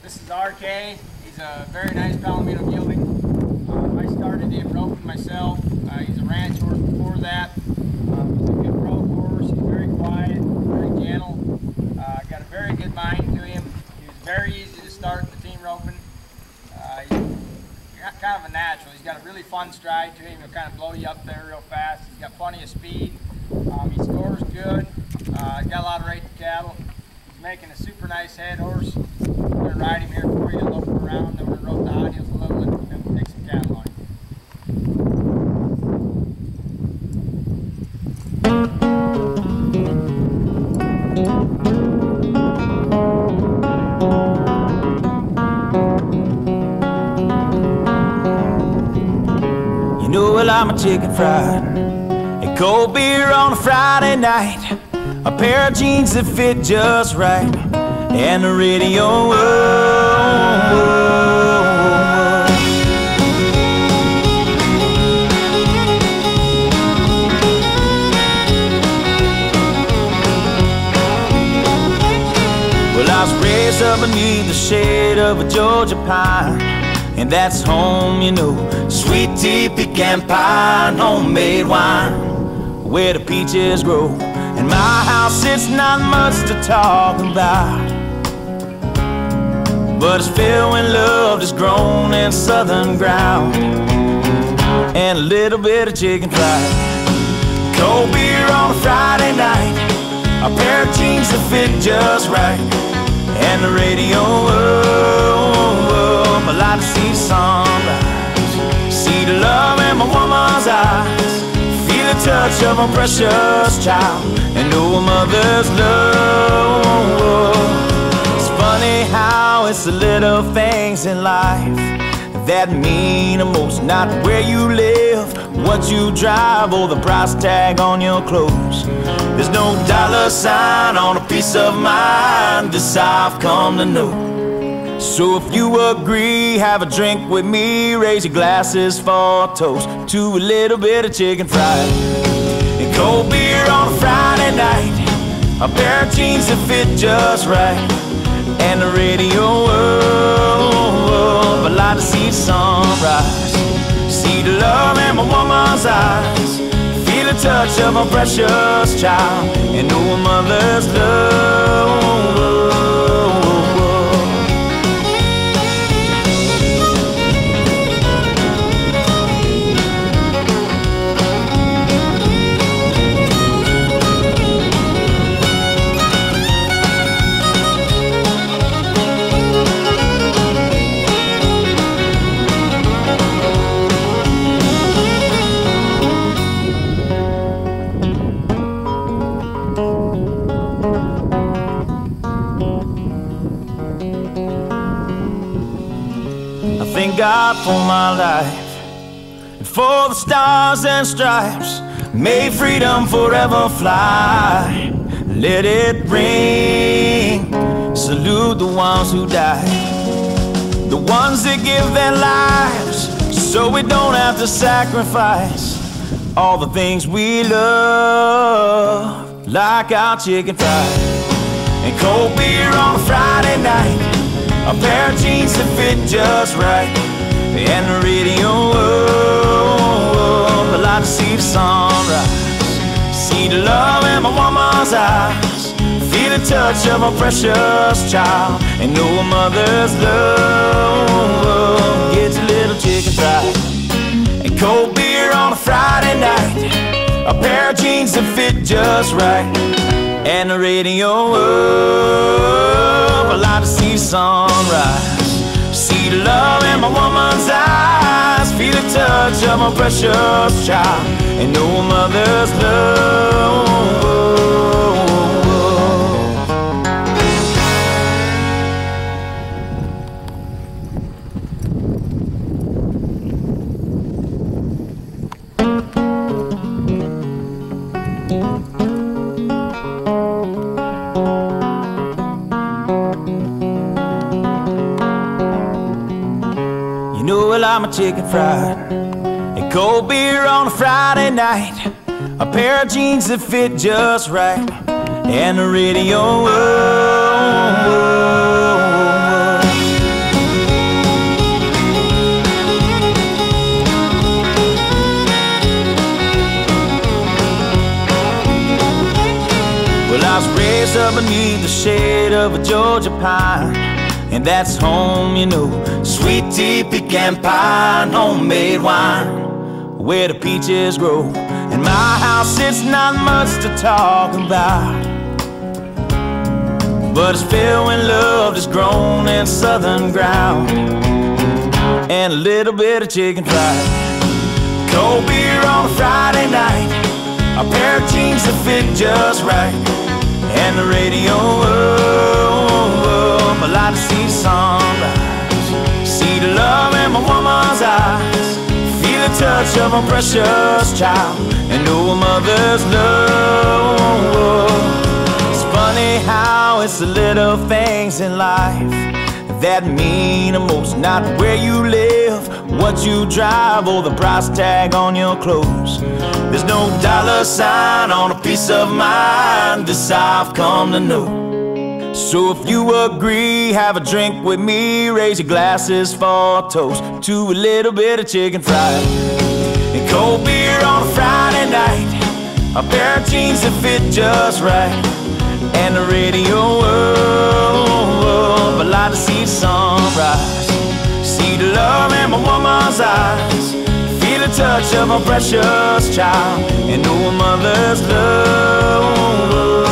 This is RK. He's a very nice Palomino gelding. I started him roping myself. He's a ranch horse before that. He's a good rope horse. He's very quiet, very gentle. Got a very good mind to him. He was very easy to start the team roping. He's kind of a natural. He's got a really fun stride to him. He'll kind of blow you up there real fast. He's got plenty of speed. He scores good. He's got a lot of rated cattle. He's making a super nice head horse. I'm going to ride him here for you, lope him around, then we're going to rope the high heels a little and then we'll take some cattle on him. You know, well, I'm a chicken fried and cold beer on a Friday night, a pair of jeans that fit just right, and the radio. Well, I was raised up beneath the shade of a Georgia pine, and that's home, you know. Sweet tea, pecan pie, and homemade wine, where the peaches grow. In my house, it's not much to talk about, but it's filled with love that's grown in southern ground, and a little bit of chicken fried. Cold beer on a Friday night, a pair of jeans that fit just right, and the radio. I like to see the sunrise, see the love in my woman's eyes, feel the touch of a precious child, and know a mother's love. It's funny how it's the little things in life that mean the most. Not where you live, what you drive, or the price tag on your clothes. There's no dollar sign on a piece of mind, this I've come to know. So if you agree, have a drink with me, raise your glasses for a toast to a little bit of chicken fried and cold beer on a Friday night, a pair of jeans that fit just right, and the radio. I like to see the sunrise, see the love in my woman's eyes, feel the touch of a precious child, and know a mother's love. Thank God for my life and for the stars and stripes. May freedom forever fly. Let it ring. Salute the ones who died, the ones that give their lives so we don't have to sacrifice all the things we love, like our chicken fried and cold beer on a Friday night, a pair of jeans that fit just right, and the radio. I like to see the sunrise, see the love in my woman's eyes, feel the touch of a precious child, and know a mother's love. Get your little chicken fried and cold beer on a Friday night, a pair of jeans that fit just right, and the radio. I like to see the sunrise, see the love in my woman's eyes, feel the touch of my precious child, and know a mother's love. Well, I'm a chicken fried and cold beer on a Friday night, a pair of jeans that fit just right, and the radio. place up beneath the shade of a Georgia pine. And that's home, you know, sweet tea, pecan pie, and homemade wine, where the peaches grow. In my house it's not much to talk about, but it's filled when love is grown in southern ground. And a little bit of chicken fried, cold beer on a Friday night, a pair of jeans that fit just right, and the radio up. I like to see sunrise, see the love in my woman's eyes, feel the touch of a precious child, and know a mother's love. It's funny how it's the little things in life that mean the most, not where you live, what you drive, or the price tag on your clothes. There's no dollar sign on a piece of mind, this I've come to know. So if you agree, have a drink with me, raise your glasses for a toast to a little bit of chicken fried and cold beer on a Friday night, a pair of jeans that fit just right, and the radio up. I like to see the sunrise, see the love in my woman's eyes, feel the touch of a precious child, and know a mother's love.